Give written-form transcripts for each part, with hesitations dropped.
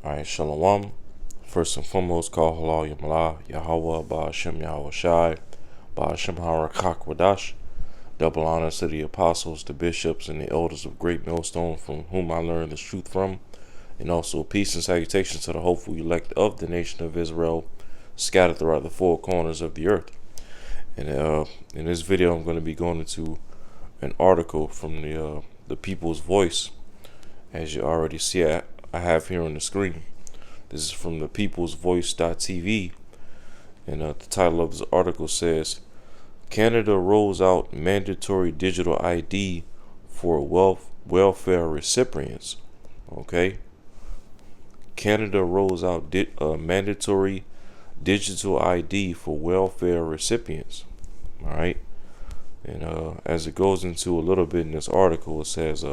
Alright, Shalom. First and foremost, call halal yamala, Yahweh, Ba'ashem Yahweh Shai, Ba'ashem Harakak Wadash. Double honors to the apostles, the bishops, and the elders of Great Millstone, from whom I learned the truth from. And also peace and salutations to the hopeful elect of the nation of Israel, scattered throughout the four corners of the earth. And in this video, I'm going to be going into an article from the People's Voice. As you already see, I have here on the screen. This is from the People's Voice.tv, and the title of this article says, Canada rolls out mandatory digital ID for welfare recipients. Okay. Canada rolls out mandatory digital ID for welfare recipients. All right. And as it goes into a little bit in this article, it says,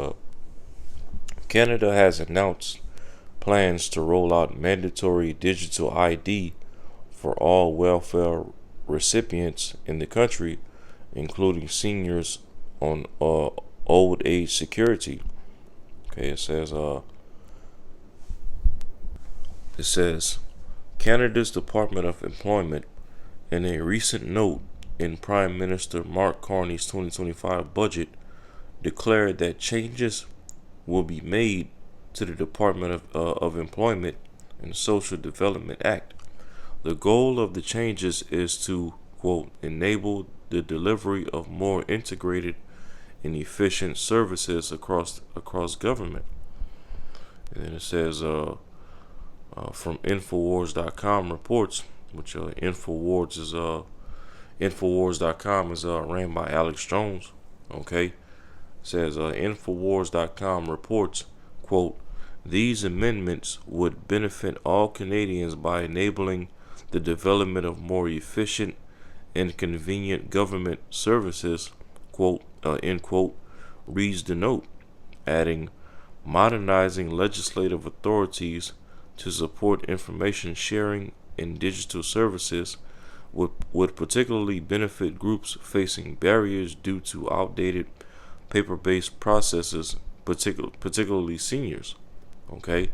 Canada has announced plans to roll out mandatory digital ID for all welfare recipients in the country, including seniors on old age security. Okay, it says Canada's Department of Employment, in a recent note in Prime Minister Mark Carney's 2025 budget, declared that changes will be made to the Department of Employment and Social Development Act. The goal of the changes is to, quote, enable the delivery of more integrated and efficient services across government. And then it says, from Infowars.com reports, which Infowars.com is ran by Alex Jones. Okay, it says Infowars.com reports, quote, these amendments would benefit all Canadians by enabling the development of more efficient and convenient government services, quote, end quote, reads the note, adding, modernizing legislative authorities to support information sharing in digital services would particularly benefit groups facing barriers due to outdated paper-based processes, particularly seniors. Okay,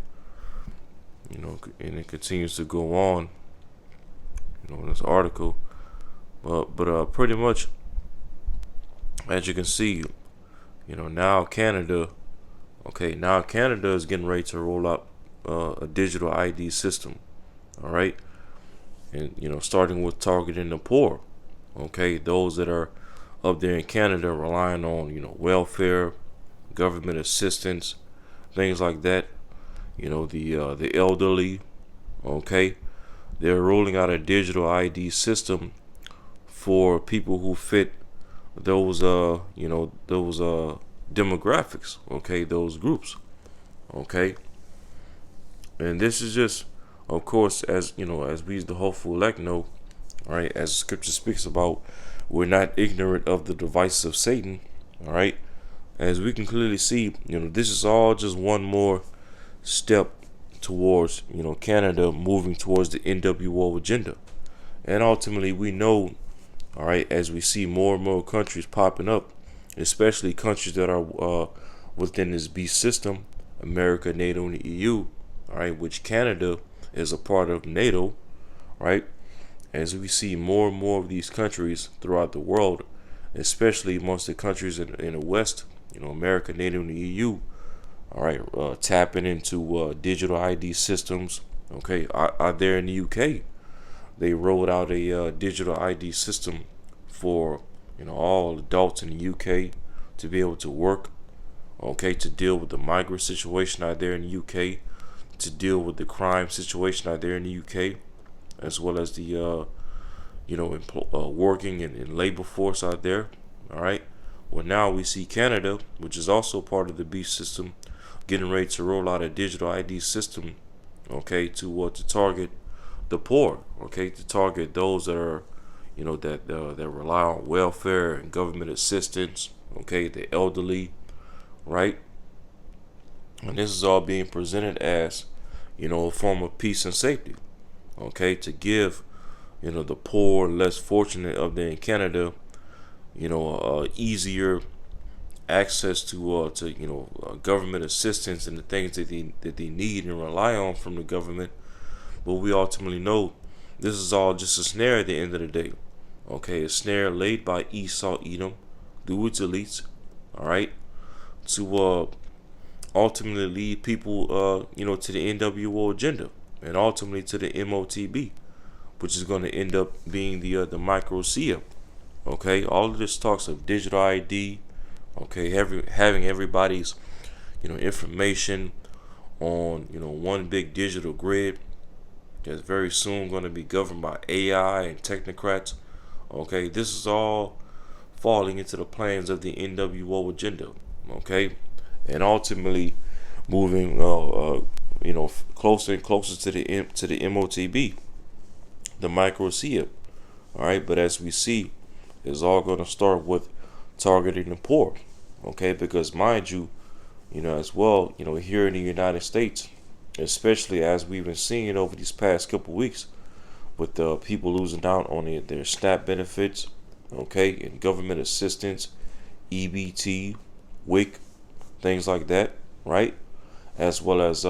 and it continues to go on, in this article, but pretty much, as you can see, now Canada is getting ready to roll out a digital ID system. All right, and starting with targeting the poor. Okay, those that are up there in Canada relying on welfare, government assistance, things like that. The elderly. Okay, they're rolling out a digital ID system for people who fit those demographics. Okay, those groups. Okay, and this is just, of course, as we the hopeful elect know, all right, as Scripture speaks about, we're not ignorant of the devices of Satan. All right, as we can clearly see, this is all just one more step towards Canada moving towards the NWO agenda. And ultimately, we know, all right, as we see more and more countries popping up, especially countries that are within this beast system, America, NATO, and the EU, all right, which Canada is a part of NATO, right? As we see more and more of these countries throughout the world, especially amongst the countries in the West, America, NATO, and the EU, all right, tapping into digital ID systems. Okay, out there in the UK, they rolled out a digital ID system for all adults in the UK to be able to work. Okay, to deal with the migrant situation out there in the UK, to deal with the crime situation out there in the UK, as well as the working and labor force out there. All right. Well, now we see Canada, which is also part of the beast system, getting ready to roll out a digital ID system, okay, to target the poor, okay, to target those that are, that rely on welfare and government assistance, okay, the elderly, right? And this is all being presented as, a form of peace and safety, okay, to give, the poor, less fortunate up there in Canada, easier access to government assistance and the things that they need and rely on from the government. But we ultimately know this is all just a snare at the end of the day. Okay, a snare laid by Esau Edom through its elites. All right, to ultimately lead people to the NWO agenda and ultimately to the MOTB, which is going to end up being the micro SIA. Okay, all of this talks of digital ID. Okay, having everybody's information on one big digital grid that's very soon going to be governed by AI and technocrats. Okay, this is all falling into the plans of the NWO agenda. Okay, and ultimately moving closer and closer to the MOTB, the micro SIA. All right, but as we see, it's all going to start with targeting the poor. Okay, because mind you, as well, here in the United States, especially as we've been seeing over these past couple weeks, with people losing out on their SNAP benefits, okay, and government assistance, EBT, WIC, things like that, right? As well as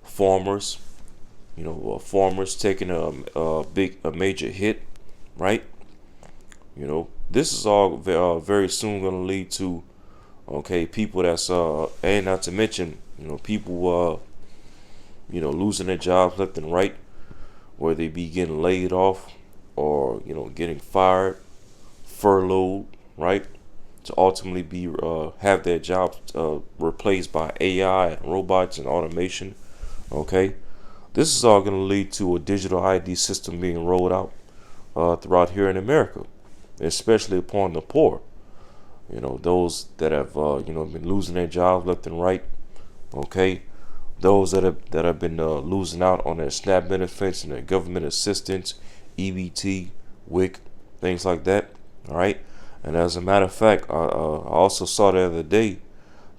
farmers, farmers taking a major hit, right? This is all very soon going to lead to, okay, people that's and not to mention, people losing their jobs left and right, where they be getting laid off or getting fired, furloughed, right? To ultimately be have their jobs replaced by AI and robots and automation. Okay, this is all going to lead to a digital ID system being rolled out throughout here in America, especially upon the poor. Those that have been losing their jobs left and right. Okay, those that have been losing out on their SNAP benefits and their government assistance, EBT, WIC, things like that. All right, and as a matter of fact, I also saw the other day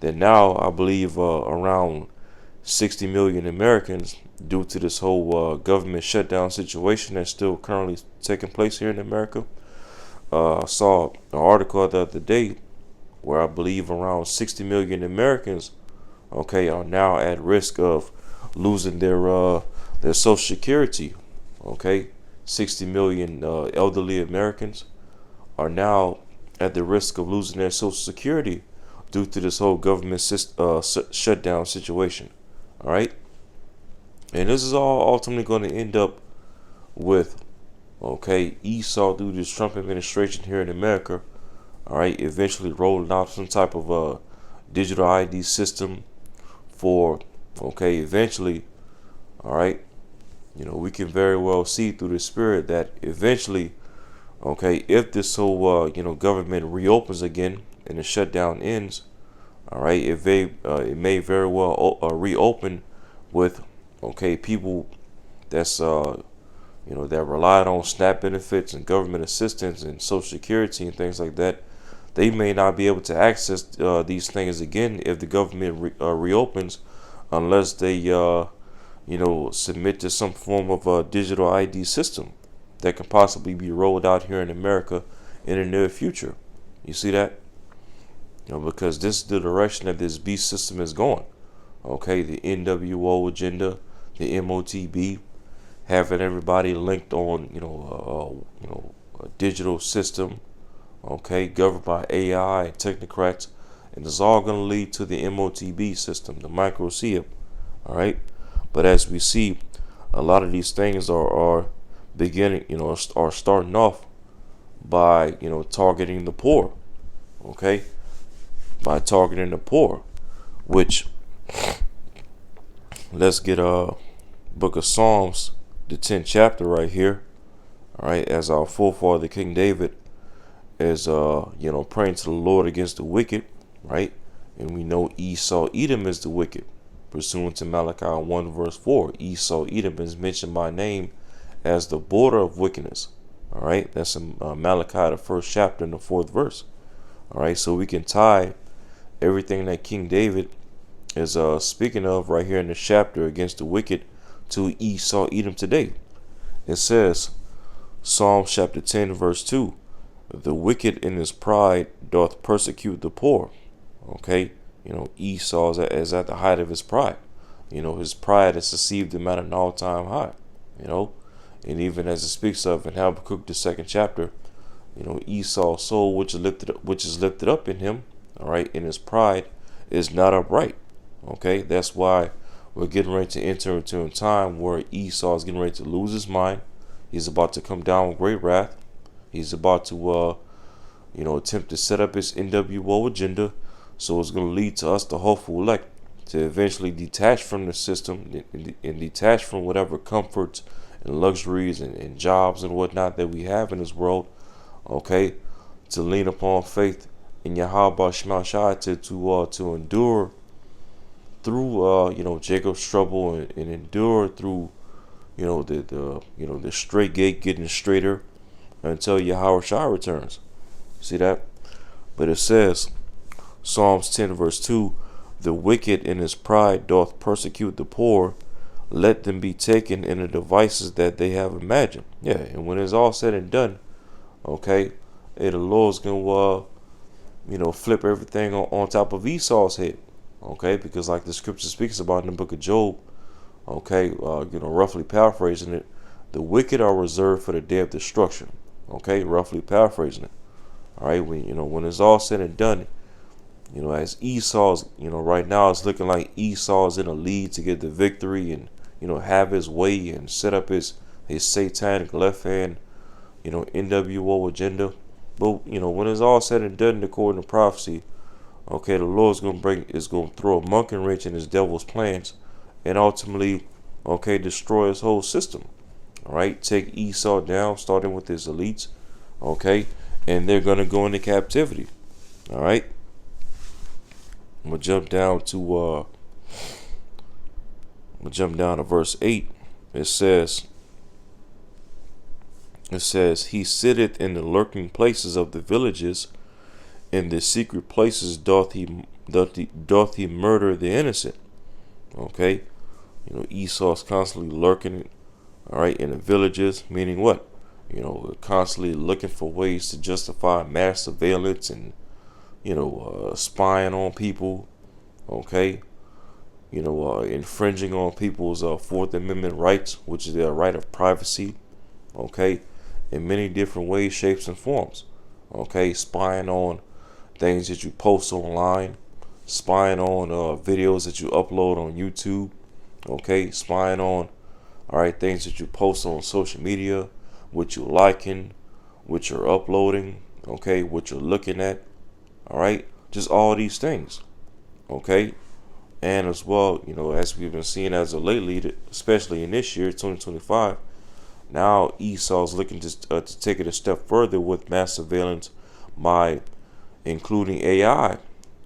that now I believe around 60 million Americans, due to this whole government shutdown situation that's still currently taking place here in America. I saw an article the other day where I believe around 60 million Americans, okay, are now at risk of losing their Social Security. Okay, 60 million elderly Americans are now at the risk of losing their Social Security due to this whole government shutdown situation. All right, and this is all ultimately going to end up with, okay, Esau through this Trump administration here in America. All right, eventually rolling out some type of digital ID system for, okay, eventually, all right, we can very well see through the spirit that eventually, okay, if this whole government reopens again and the shutdown ends, all right, it may very well reopen with, okay, people that's that relied on SNAP benefits and government assistance and Social Security and things like that. They may not be able to access these things again if the government reopens, unless they submit to some form of a digital ID system that can possibly be rolled out here in America in the near future. You see that? Because this is the direction that this beast system is going. Okay, the NWO agenda, the MOTB, having everybody linked on a digital system, okay, governed by AI and technocrats, and it's all going to lead to the MOTB system, the micro SIA. All right, but as we see, a lot of these things are beginning, are starting off by targeting the poor. Okay, by targeting the poor, which, let's get book of Psalms, the 10th chapter right here. All right, as our forefather King David is praying to the Lord against the wicked, right? And we know Esau Edom is the wicked, pursuant to Malachi 1 verse 4. Esau Edom is mentioned by name as the border of wickedness. All right, that's in Malachi, the first chapter, and the 4th verse. All right, so we can tie everything that King David is speaking of right here in this chapter against the wicked to Esau Edom today. It says, Psalm chapter 10 verse 2, The wicked in his pride doth persecute the poor. Okay, Esau is at the height of his pride. His pride has deceived him at an all-time high. You know, and even as it speaks of in Habakkuk the second chapter, Esau's soul, which is lifted up in him, all right, in his pride, is not upright. Okay, that's why we're getting ready to enter into a time where Esau is getting ready to lose his mind. He's about to come down with great wrath. He's about to, attempt to set up his NWO agenda. So it's going to lead to us, the hopeful elect, to eventually detach from the system and detach from whatever comforts and luxuries and jobs and whatnot that we have in this world. Okay, to lean upon faith in Yahweh Shema Shai to endure through Jacob's trouble and endure through the straight gate getting straighter until Yahweh Shai returns. See that? But it says, Psalms 10 verse 2, the wicked in his pride doth persecute the poor, let them be taken in the devices that they have imagined. Yeah, and when it's all said and done, okay, the Lord's gonna flip everything on top of Esau's head. Okay, because like the scripture speaks about in the book of Job, okay, roughly paraphrasing it, the wicked are reserved for the day of destruction. Okay, roughly paraphrasing it. All right, when it's all said and done, as Esau's, right now it's looking like Esau's in a lead to get the victory and have his way and set up his satanic left hand, NWO agenda. But when it's all said and done, according to prophecy, okay, the Lord's going to throw a monkey wrench in his devil's plans and ultimately, okay, destroy his whole system. All right, take Esau down, starting with his elites, okay, and they're going to go into captivity. All right, I'm going to jump down to verse 8. It says, he sitteth in the lurking places of the villages, in the secret places doth he murder the innocent. Okay, Esau's constantly lurking, all right, in the villages, meaning what? Constantly looking for ways to justify mass surveillance and spying on people. Okay, infringing on people's Fourth Amendment rights, which is their right of privacy. Okay, in many different ways, shapes, and forms. Okay, spying on things that you post online, spying on videos that you upload on YouTube. Okay, spying on, all right, things that you post on social media, what you're liking, what you're uploading. Okay, what you're looking at. All right, just all these things. Okay, and as well, as we've been seeing as of lately, especially in this year, 2025. Now Esau's looking to take it a step further with mass surveillance by including AI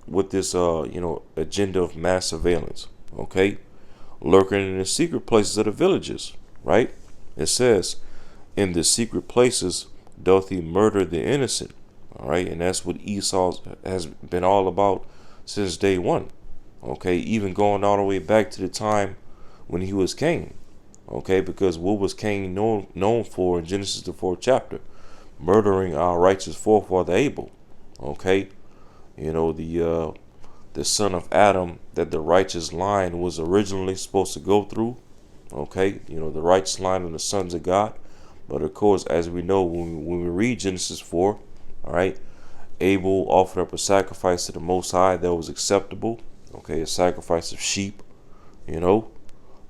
with this agenda of mass surveillance. Okay, lurking in the secret places of the villages. Right? It says, in the secret places doth he murder the innocent. All right, and that's what Esau has been all about since day one. Okay, even going all the way back to the time when he was Cain. Okay, because what was Cain known for in Genesis the 4th chapter? Murdering our righteous forefather Abel. Okay, the son of Adam that the righteous line was originally supposed to go through. Okay, the righteous line of the sons of God. But of course, as we know, when we read Genesis 4, all right, Abel offered up a sacrifice to the Most High that was acceptable. Okay, a sacrifice of sheep,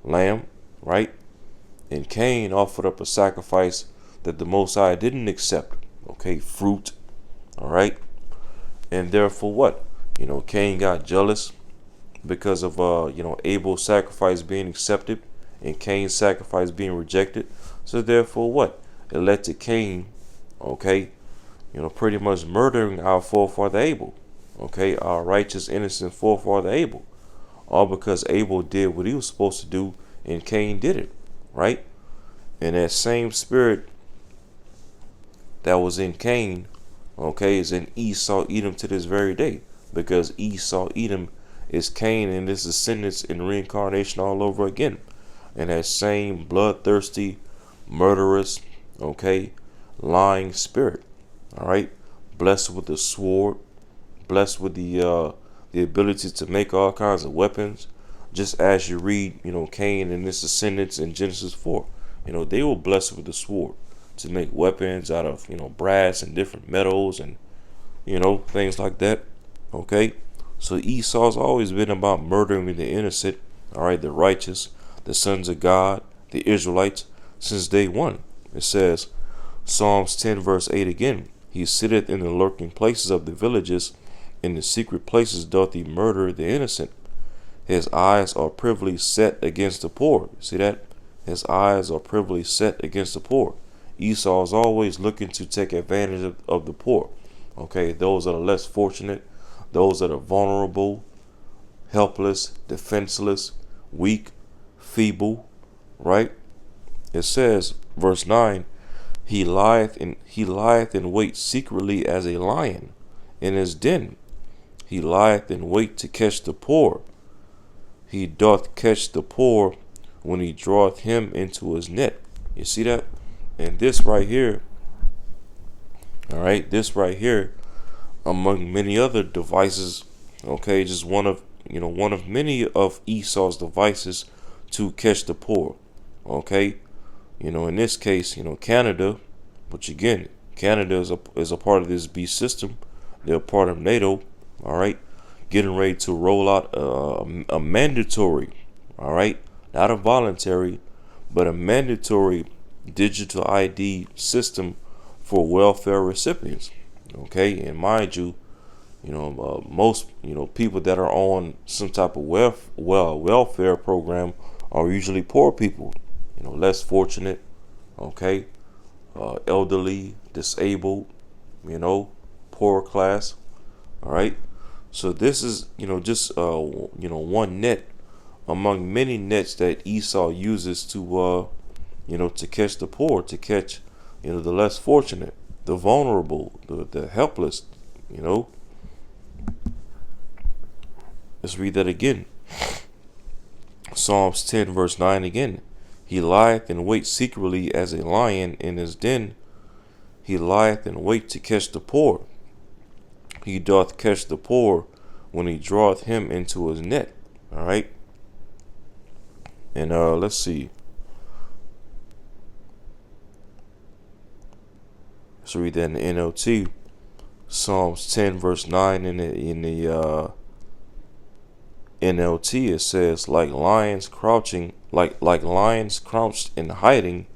lamb, right? And Cain offered up a sacrifice that the Most High didn't accept. Okay, fruit, all right? And therefore what? Cain got jealous because of, Abel's sacrifice being accepted and Cain's sacrifice being rejected. So therefore what? It led to Cain, okay, pretty much murdering our forefather Abel. Okay, our righteous, innocent forefather Abel. All because Abel did what he was supposed to do and Cain did it. Right? And that same spirit that was in Cain, okay, is in Esau Edom to this very day. Because Esau Edom is Cain and his descendants in reincarnation all over again. And that same bloodthirsty, murderous, okay, lying spirit. All right, blessed with the sword, blessed with the ability to make all kinds of weapons. Just as you read, Cain and his descendants in Genesis 4, they were blessed with the sword to make weapons out of, brass and different metals and, things like that. Okay, so Esau's always been about murdering the innocent, all right, the righteous, the sons of God, the Israelites, since day one. It says, Psalms 10 verse 8 again, he sitteth in the lurking places of the villages, in the secret places doth he murder the innocent. His eyes are privily set against the poor. See that? His eyes are privily set against the poor. Esau is always looking to take advantage of the poor. Okay, those that are less fortunate, those that are vulnerable, helpless, defenseless, weak, feeble, right? It says, verse 9, he lieth in wait secretly as a lion in his den. He lieth in wait to catch the poor. He doth catch the poor when he draweth him into his net. You see that? And this right here, all right, this right here, among many other devices, okay, just one of many of Esau's devices to catch the poor. Okay, in this case, Canada, which again, Canada is a part of this beast system. They're part of NATO. All right, getting ready to roll out a mandatory, all right, not a voluntary, but a mandatory digital ID system for welfare recipients. Okay, and mind you, most people that are on some type of welfare program are usually poor people, less fortunate, okay, elderly, disabled, poor class. All right, so this is just one net among many nets that Esau uses to catch the poor, to catch the less fortunate, the vulnerable, the helpless. Let's read that again. Psalms 10 verse 9 again. He lieth in wait secretly as a lion in his den. He lieth in wait to catch the poor. He doth catch the poor when he draweth him into his net. All right. And let's see. Let's read that in the NLT. Psalms 10 verse 9 in the NLT, it says, like lions crouching, like lions crouched in hiding,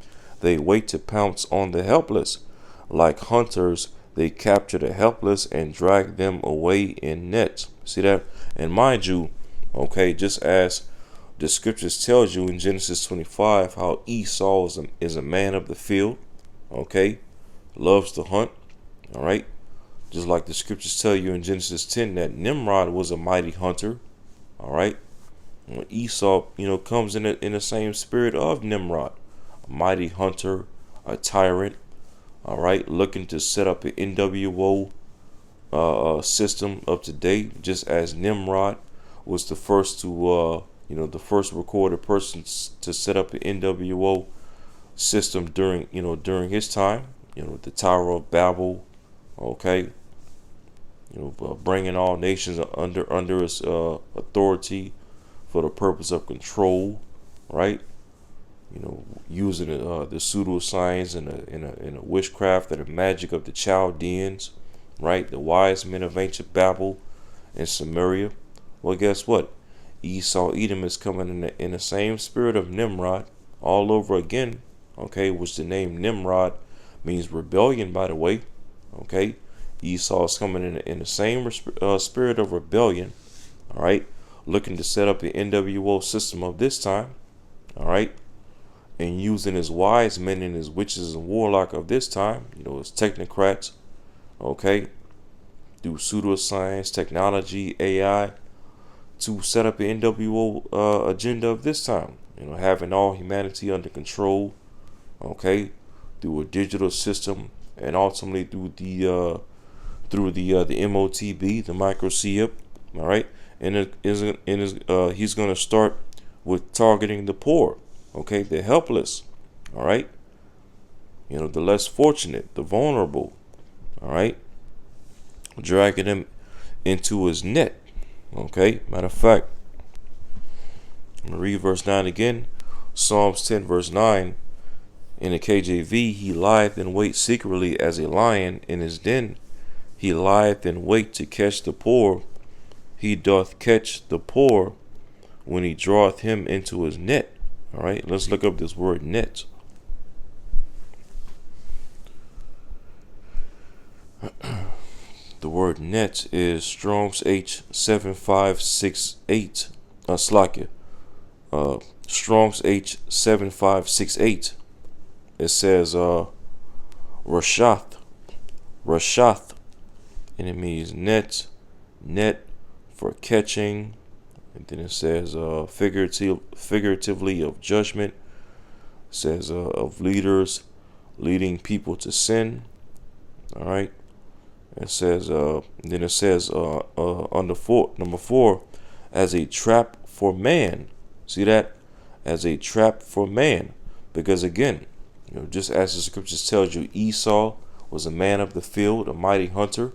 they wait to pounce on the helpless. Like hunters, they capture the helpless and drag them away in nets. See that? And mind you, okay, just as the scriptures tells you in Genesis 25 how Esau is a man of the field, okay, loves to hunt, all right, just like the scriptures tell you in Genesis 10 that Nimrod was a mighty hunter. All right, when Esau, comes in the same spirit of Nimrod, a mighty hunter, a tyrant. All right, looking to set up an NWO system of today, just as Nimrod was the first to, the first recorded person to set up an NWO system during his time. The Tower of Babel. Okay, bringing all nations under his authority for the purpose of control, right? Using the pseudoscience and a witchcraft and the magic of the Chaldeans, right? The wise men of ancient Babel and Samaria. Well, guess what? Esau Edom is coming in the same spirit of Nimrod all over again, okay? Which the name Nimrod means rebellion, by the way, okay? Esau is coming in the same spirit of rebellion, all right, looking to set up the NWO system of this time, all right, and using his wise men and his witches and warlock of this time, his technocrats, okay, through pseudoscience, technology, AI, to set up the NWO agenda of this time, having all humanity under control, okay, through a digital system and ultimately through the MOTB, the microchip, all right, and he's going to start with targeting the poor, okay, the helpless, all right, the less fortunate, the vulnerable, All right, dragging him into his net. Okay, matter of fact, I'm gonna read verse 9 again. Psalms 10 verse 9 in the KJV. He lieth in wait secretly as a lion in his den. He lieth in wait to catch the poor. He doth catch the poor when he draweth him into his net. All right, let's look up this word net. The word net is Strong's H7568. Slakia. Strong's H7568. It says Rashath. Rashath. And it means net for catching. And then it says figuratively of judgment. It says of leaders leading people to sin. All right. It says then it says number 4, as a trap for man. See that? As a trap for man. Because again, just as the scriptures tells you, Esau was a man of the field, a mighty hunter,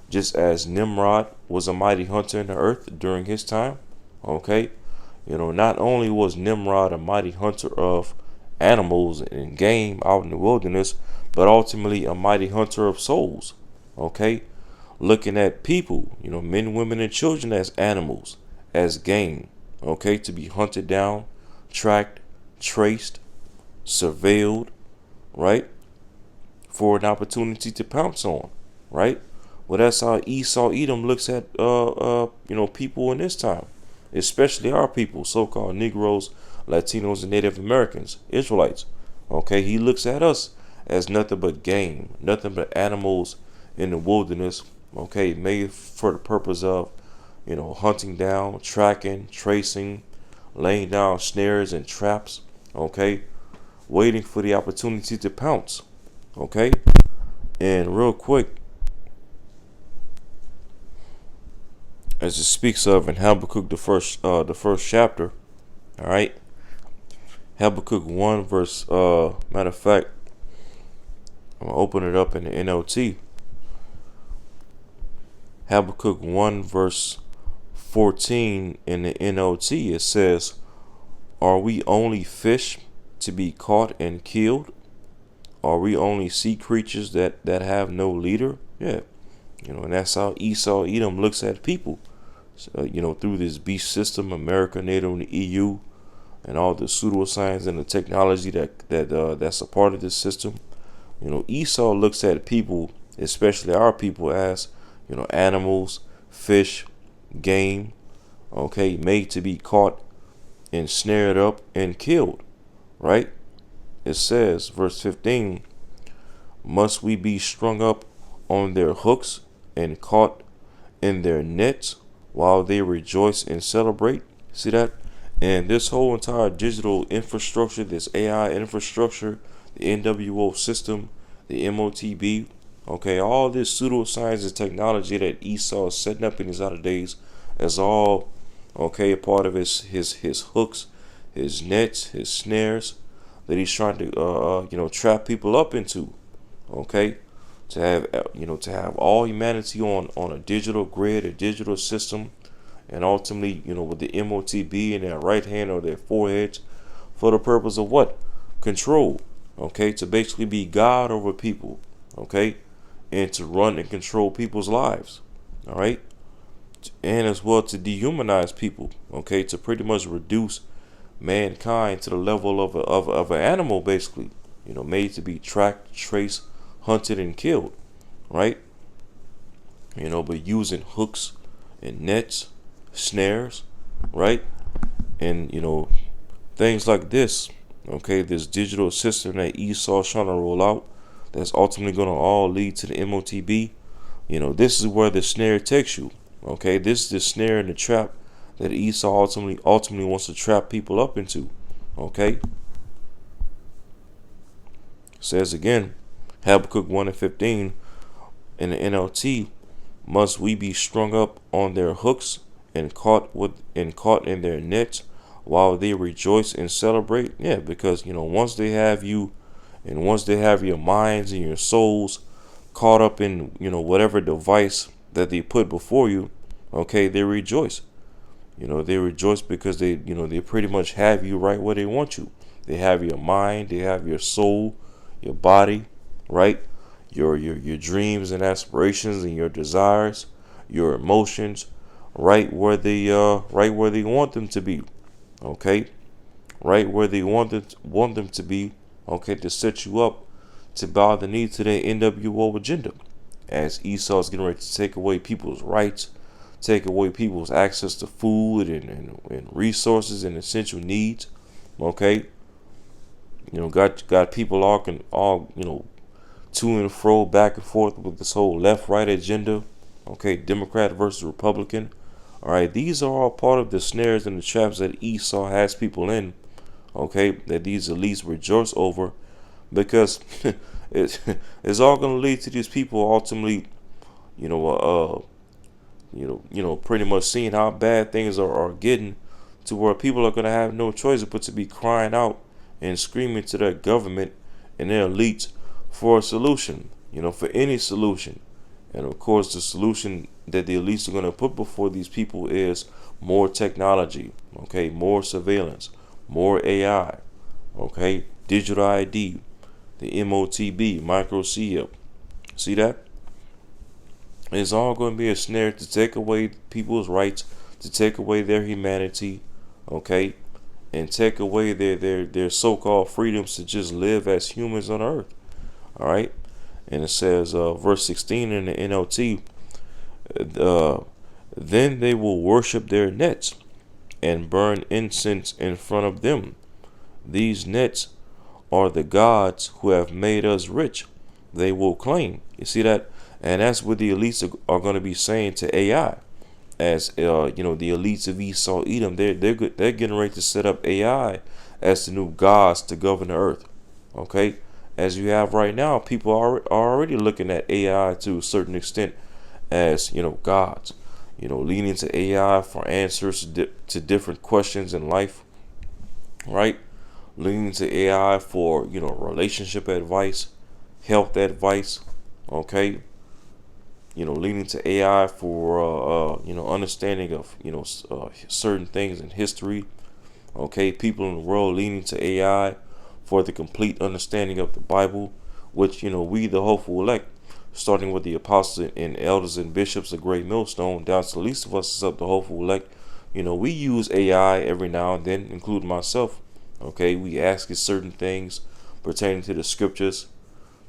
just as Nimrod was a mighty hunter in the earth during his time. Okay, not only was Nimrod a mighty hunter of animals and game out in the wilderness, but ultimately a mighty hunter of souls. Okay, looking at people, men, women, and children as animals, as game. Okay, to be hunted down, tracked, traced, surveilled, right, for an opportunity to pounce on, right. Well, that's how Esau Edom looks at people in this time, especially our people, so-called Negroes, Latinos, and Native Americans, Israelites. Okay, he looks at us as nothing but game, nothing but animals in the wilderness. Okay, made for the purpose of, hunting down, tracking, tracing, laying down snares and traps. Okay, waiting for the opportunity to pounce. Okay, and real quick, as it speaks of in Habakkuk the first chapter. All right, Habakkuk 1 verse. Matter of fact, I'm gonna open it up in the NLT. Habakkuk 1 verse 14 in the NLT. It says, "Are we only fish to be caught and killed? Are we only sea creatures that have no leader?" Yeah, and that's how Esau Edom looks at people. Through this beast system, America, NATO, and the EU, and all the pseudoscience and the technology that's a part of this system. Esau looks at people, especially our people, as animals, fish, game. Okay, made to be caught and snared up and killed. Right? It says, verse 15, "Must we be strung up on their hooks and caught in their nets while they rejoice and celebrate?" See that? And this whole entire digital infrastructure, this AI infrastructure, the NWO system, the MOTB, okay, all this pseudoscience and technology that Esau is setting up in his outer days is all, okay, a part of his hooks, his nets, his snares that he's trying to trap people up into. Okay, to have all humanity on a digital grid, a digital system, and ultimately, with the MOTB in their right hand or their foreheads, for the purpose of what? Control. Okay, to basically be God over people. Okay, and to run and control people's lives. All right, and as well to dehumanize people. Okay, to pretty much reduce mankind to the level of an animal, basically. Made to be tracked, traced, hunted, and killed. Right. But using hooks and nets, snares, right, and things like this. Okay, this digital system that Esau's trying to roll out, that's ultimately going to all lead to the MOTB. This is where the snare takes you. Okay, this is the snare and the trap that Esau ultimately wants to trap people up into. Okay, says again, Habakkuk 1 and 15 in the NLT, "Must we be strung up on their hooks and caught in their nets while they rejoice and celebrate?" Yeah, because once they have you, and once they have your minds and your souls caught up in, whatever device that they put before you, okay, they rejoice. They rejoice because they pretty much have you right where they want you. They have your mind, they have your soul, your body, right? Your dreams and aspirations and your desires, your emotions, right where they want them to be. Okay? Right where they want them to be, okay, to set you up to bow the knee to their NWO agenda. As Esau's getting ready to take away people's rights, take away people's access to food and resources and essential needs. Okay, got people all to and fro, back and forth with this whole left right agenda. Okay, Democrat versus Republican. All right, these are all part of the snares and the traps that Esau has people in. Okay, that these elites rejoice over, because it, it's all going to lead to these people ultimately, you know, pretty much seeing how bad things are getting, to where people are going to have no choice but to be crying out and screaming to their government and their elites for a solution, for any solution. And of course, the solution that the elites are going to put before these people is more technology, okay, more surveillance, more AI, okay, digital ID, the MOTB, micro chip. See that? It's all going to be a snare to take away people's rights, to take away their humanity, okay, and take away their so-called freedoms to just live as humans on earth. All right, and it says, verse 16 in the NLT, then they will worship their nets and burn incense in front of them. These nets are the gods who have made us rich, they will claim. You see that? And that's what the elites are going to be saying to AI. As the elites of Esau Edom, they're getting ready to set up AI as the new gods to govern the earth. Okay, as you have right now, people are already looking at AI to a certain extent as gods. Leaning to AI for answers to different questions in life, right? Leaning to AI for relationship advice, health advice, okay. Leaning to AI for understanding of certain things in history. Okay, people in the world leaning to AI for the complete understanding of the Bible, which we, the hopeful elect, starting with the apostles and elders and bishops, the great millstone, down to the least of us is up the hopeful elect. We use AI every now and then, including myself. Okay, we ask it certain things pertaining to the scriptures,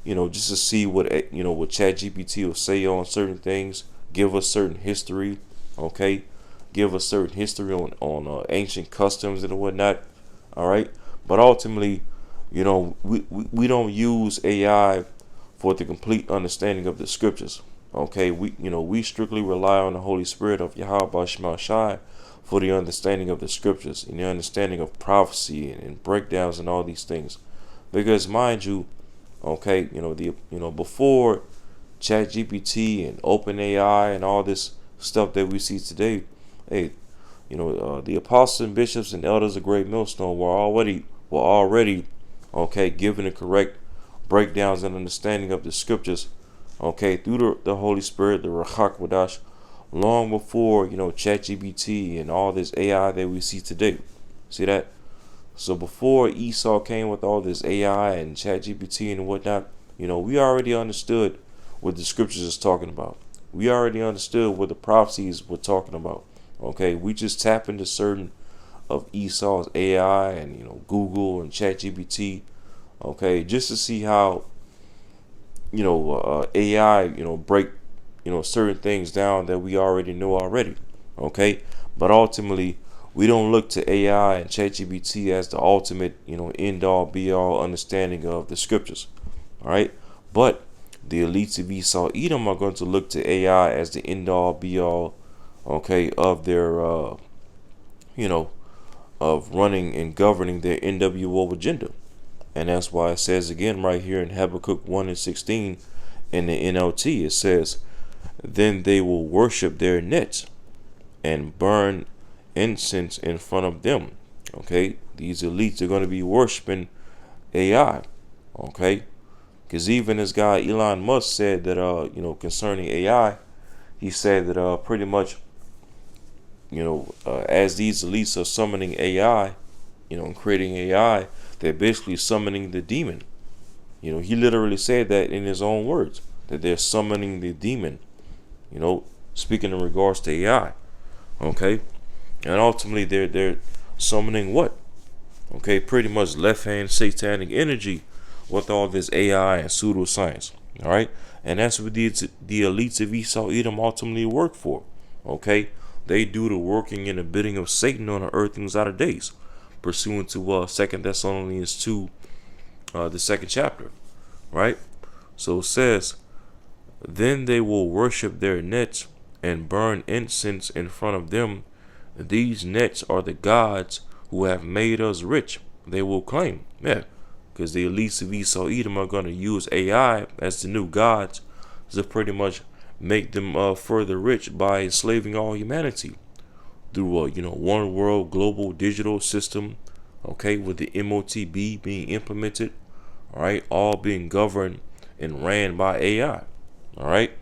just to see what ChatGPT will say on certain things, give us certain history, okay, give us certain history on ancient customs and whatnot. All right, but ultimately, we don't use AI for the complete understanding of the scriptures. Okay, we strictly rely on the Holy Spirit of Yahweh Shema Shai for the understanding of the scriptures and the understanding of prophecy and breakdowns and all these things. Because mind you, okay, before ChatGPT and OpenAI and all this stuff that we see today, hey, the apostles and bishops and elders of Great Millstone were already okay, given the correct breakdowns and understanding of the scriptures, okay, through the Holy Spirit, the Ruach Wadash, long before ChatGPT and all this AI that we see today. See that? So before Esau came with all this AI and ChatGPT and whatnot, we already understood what the scriptures is talking about. We already understood what the prophecies were talking about. Okay, we just tap into certain of Esau's AI and Google and ChatGPT. Okay, just to see how AI break certain things down that we already know already. Okay, but ultimately we don't look to AI and ChatGPT as the ultimate end all be all understanding of the scriptures. All right, but the elites of Esau Edom are going to look to AI as the end all be all, okay, of their of running and governing their NWO agenda. And that's why it says again right here in Habakkuk 1 and 16 in the NLT, it says, then they will worship their nets and burn incense in front of them. Okay, these elites are going to be worshiping AI. Okay, Because even this guy Elon Musk said that concerning AI, he said that pretty much as these elites are summoning AI, and creating AI, they're basically summoning the demon. He literally said that in his own words, that they're summoning the demon, speaking in regards to AI. Okay? And ultimately they're summoning what? Okay, pretty much left hand satanic energy with all this AI and pseudoscience. Alright? And that's what the elites of Esau Edom ultimately work for. Okay? They do the working and the bidding of Satan on the earth in these latter days, pursuant to 2 Thessalonians 2, the second chapter. Right? So it says, then they will worship their nets and burn incense in front of them. These nets are the gods who have made us rich. They will claim. Yeah. Because the elites of Esau Edom are going to use AI as the new gods to pretty much make them further rich by enslaving all humanity through a one world global digital system. Okay, with the MOTB being implemented. All right, all being governed and ran by AI. All right,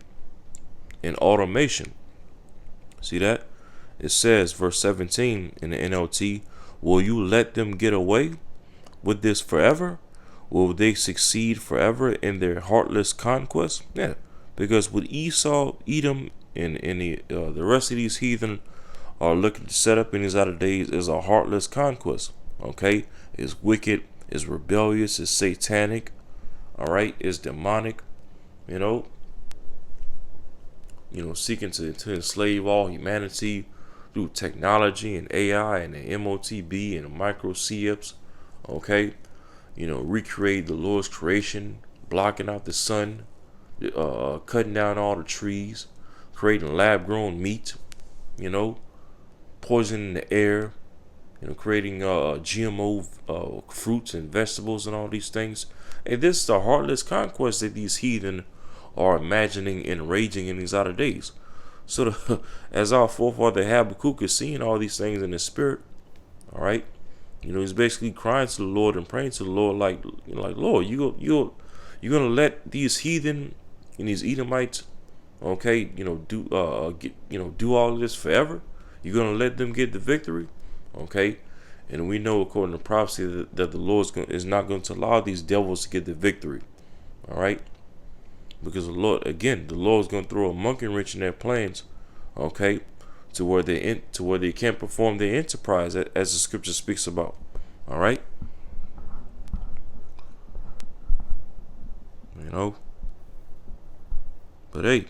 and automation. See that? It says, verse 17 in the NLT, will you let them get away with this forever? Will they succeed forever in their heartless conquest? Yeah, because with Esau, Edom, and the rest of these heathen are looking to set up in these outer days is a heartless conquest. Okay, it's wicked, it's rebellious, it's satanic. All right, it's demonic. Seeking to enslave all humanity through technology and AI and the MOTB and the micro CFs. Okay, recreate the Lord's creation, blocking out the sun, cutting down all the trees, creating lab-grown meat, poisoning the air, creating GMO fruits and vegetables and all these things. And this is the heartless conquest that these heathen are imagining and raging in these outer days. So, as our forefather Habakkuk is seeing all these things in his spirit, all right, he's basically crying to the Lord and praying to the Lord, like Lord, you're gonna let these heathen and these Edomites, okay, do all of this forever? You're gonna let them get the victory, okay? And we know, according to prophecy, that the Lord is not going to allow these devils to get the victory, all right? Because the Lord is going to throw a monkey wrench in their plans, okay, to where they can't perform their enterprise as the scripture speaks about. All right, But hey,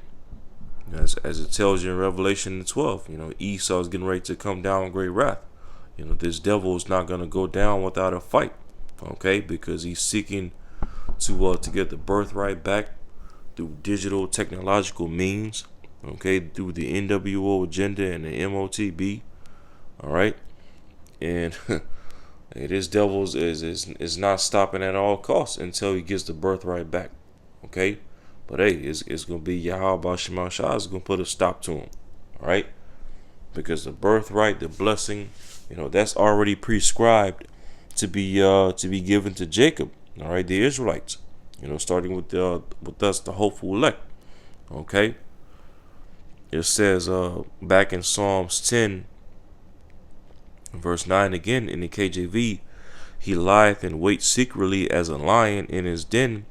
as it tells you in Revelation 12, Esau is getting ready to come down with great wrath. This devil is not going to go down without a fight, okay, because he's seeking to get the birthright back through digital technological means, okay, through the NWO agenda and the MOTB, all right, and this devil is not stopping at all costs until he gets the birthright back, okay. But hey, it's gonna be Yahweh Shema Shah is gonna put a stop to him, all right, because the birthright, the blessing, that's already prescribed to be given to Jacob, all right, the Israelites. Starting with us, the hopeful elect. Okay. It says back in Psalms 10, verse 9 again in the KJV, he lieth in wait secretly as a lion in his den.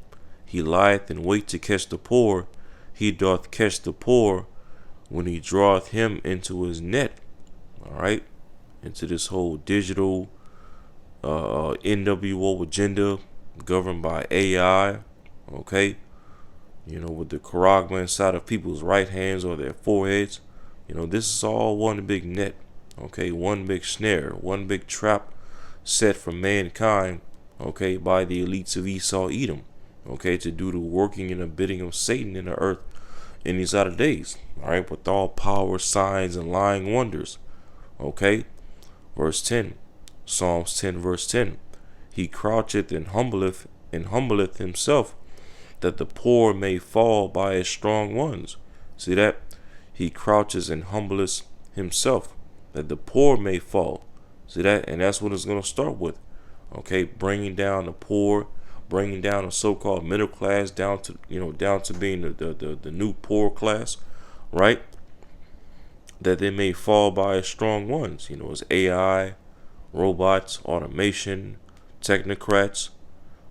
He lieth in wait to catch the poor. He doth catch the poor when he draweth him into his net. All right. Into this whole digital NWO agenda governed by AI, okay, with the charagma inside of people's right hands or their foreheads. This is all one big net, okay, one big snare, one big trap set for mankind, okay, by the elites of Esau Edom, okay, to do the working and the bidding of Satan in the earth in these latter days, all right, with all power, signs, and lying wonders, okay. Verse 10, Psalms 10, verse 10. He croucheth and humbleth himself, that the poor may fall by his strong ones. See that? He crouches and humbleth himself, that the poor may fall. See that? And that's what it's going to start with. Okay, bringing down the poor, bringing down a so-called middle class down to down to being the new poor class, right? That they may fall by as strong ones. As AI, robots, automation, technocrats,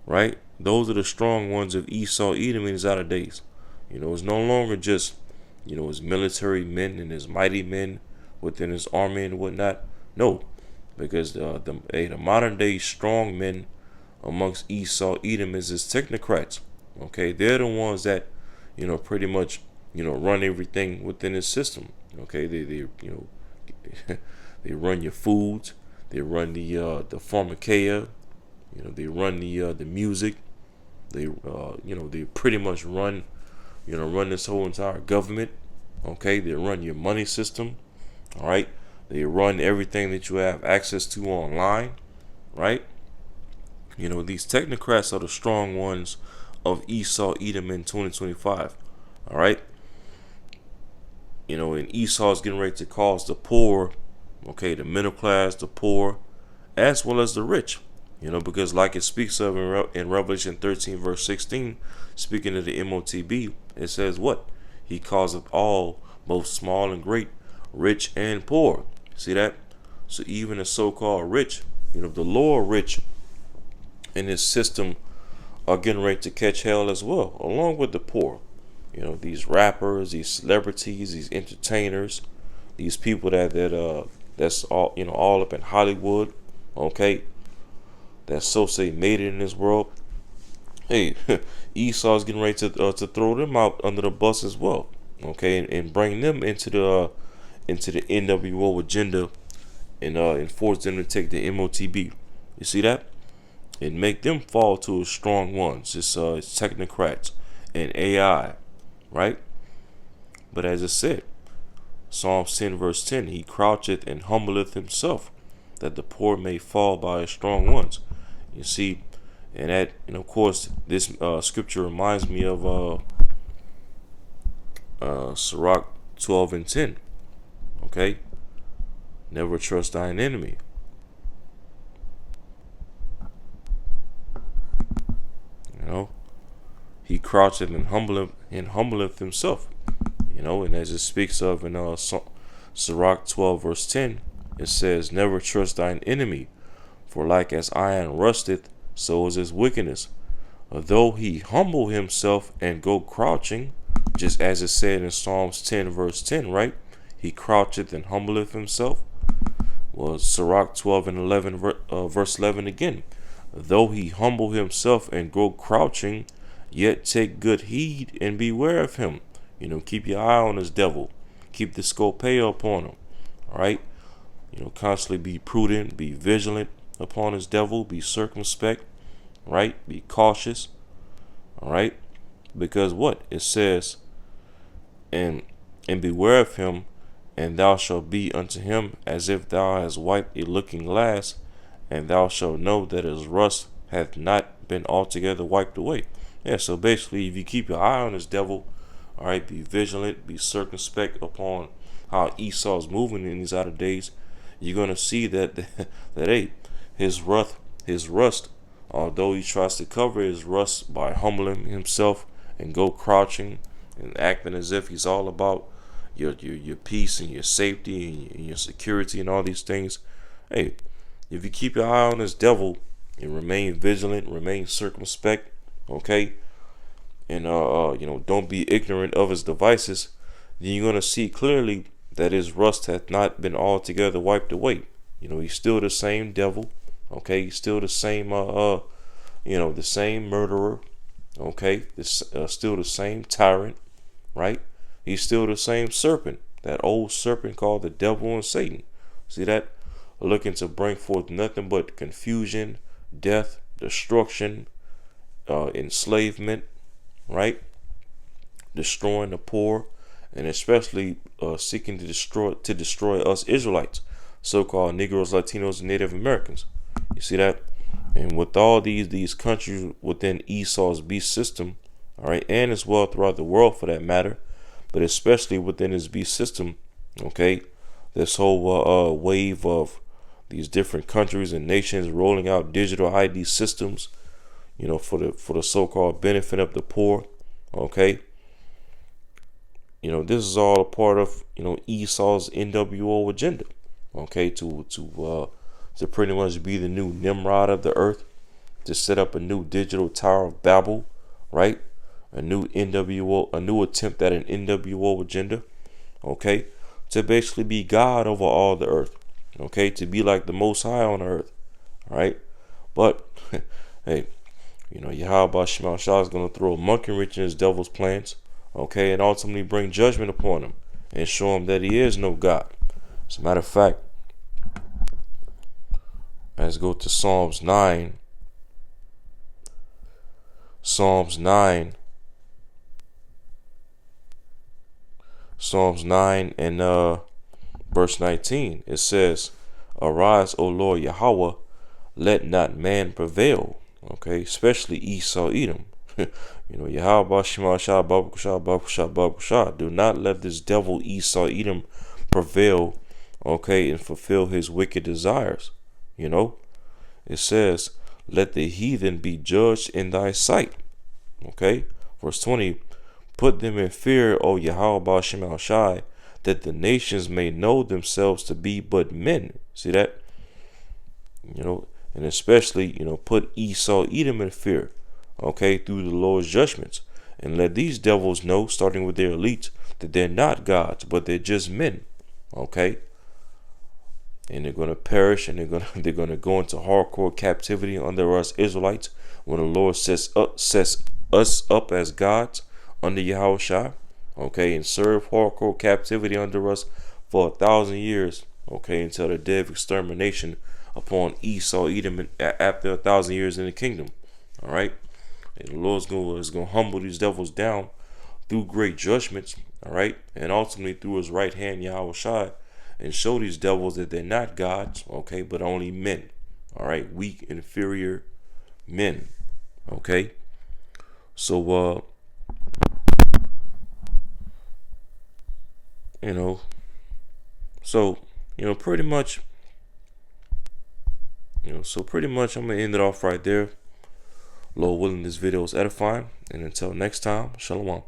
right? Those are the strong ones of Esau, Edom in his outer days. It's no longer just, his military men and his mighty men within his army and whatnot. No, because the modern day strong men amongst Esau, Edom is his technocrats. Okay, they're the ones that, pretty much, run everything within his system. Okay, they they run your foods, they run the pharmakeia, they run the music, they pretty much run this whole entire government. Okay, they run your money system. All right, they run everything that you have access to online. Right, these technocrats are the strong ones of Esau, Edom in 2025. All right, and Esau is getting ready to cause the poor, okay, the middle class, the poor, as well as the rich. Because like it speaks of in Revelation 13 verse 16, speaking of the MOTB, it says what? He causeth all, both small and great, rich and poor. See that? So even the so-called rich, the lower rich in his system are getting ready to catch hell as well, along with the poor. These rappers, these celebrities, these entertainers, these people that's all up in Hollywood, okay, that so say made it in this world. Hey, Esau's getting ready to throw them out under the bus as well, okay, and bring them into the NWO agenda and force them to take the MOTB. You see that? And make them fall to a strong ones. It's technocrats and AI, right? But as it said, Psalms 10 verse 10, he croucheth and humbleth himself, that the poor may fall by his strong ones. You see, and of course, this scripture reminds me of Sirach 12 and 10. Okay, never trust thine enemy. He croucheth and humbleth himself. And as it speaks of in Sirach 12 verse 10, it says, never trust thine enemy, for like as iron rusteth, so is his wickedness. Though he humble himself and go crouching, just as it said in Psalms 10 verse 10, right? He croucheth and humbleth himself. Well, Sirach 12 and 11 verse 11 again. Though he humble himself and go crouching, yet take good heed and beware of him. Keep your eye on this devil. Keep the scopeo upon him. All right. Constantly be prudent, be vigilant upon his devil, be circumspect, right? Be cautious. All right. Because what? It says, and beware of him, and thou shalt be unto him as if thou hast wiped a looking glass, and thou shalt know that his rust hath not been altogether wiped away. Yeah, so basically, if you keep your eye on this devil, all right, be vigilant, be circumspect upon how Esau's moving in these outer days, you're gonna see that hey, his rust, although he tries to cover his rust by humbling himself and go crouching and acting as if he's all about your peace and your safety and your security and all these things. Hey, if you keep your eye on this devil and remain vigilant, remain circumspect, okay, and don't be ignorant of his devices, then you're gonna see clearly that his rust hath not been altogether wiped away. He's still the same devil, okay, he's still the same the same murderer, okay, still the same tyrant, right? He's still the same serpent, that old serpent called the devil and Satan. See that? Looking to bring forth nothing but confusion, death, destruction, enslavement, right? Destroying the poor, and especially seeking to destroy us Israelites, so-called Negroes, Latinos, and Native Americans. You see that? And with all these countries within Esau's beast system, all right, and as well throughout the world for that matter, but especially within his beast system, okay, this whole wave of these different countries and nations rolling out digital ID systems, for the so-called benefit of the poor. Okay. This is all a part of, Esau's NWO agenda. Okay, to pretty much be the new Nimrod of the earth, to set up a new digital Tower of Babel, right? A new NWO, a new attempt at an NWO agenda. Okay, to basically be God over all the earth. Okay, to be like the Most High on earth. All right, but hey, Yahweh Shema Shah is going to throw a monkey wrench in his devil's plans, okay, and ultimately bring judgment upon him and show him that he is no God. As a matter of fact, let's go to Psalms 9. Psalms 9. Psalms 9 and verse 19. It says, "Arise, O Lord Yahweh, let not man prevail." Okay, especially Esau Edom. Yahweh Shema Shah Babu Shah Babu Shah Babu Shah. Do not let this devil Esau Edom prevail, okay, and fulfill his wicked desires. It says, "Let the heathen be judged in thy sight." Okay, verse 20. "Put them in fear, O Yahweh Shema Shai, that the nations may know themselves to be but men." See that? And especially, put Esau Edom in fear, okay, through the Lord's judgments. And let these devils know, starting with their elites, that they're not gods, but they're just men, okay? And they're gonna perish, and they're gonna go into hardcore captivity under us Israelites when the Lord sets us up as gods under Yahweh Shai, okay, and serve hardcore captivity under us for 1,000 years, okay, until the day of extermination upon Esau Edom after 1,000 years in the kingdom. All right, and the Lord's is going to humble these devils down through great judgments. All right, and ultimately through his right hand Yahweh Shai, and show these devils that they're not gods, okay, but only men. All right, weak, inferior men. Okay, so pretty much. So pretty much I'm going to end it off right there. Lord willing, this video is edifying. And until next time, Shalom.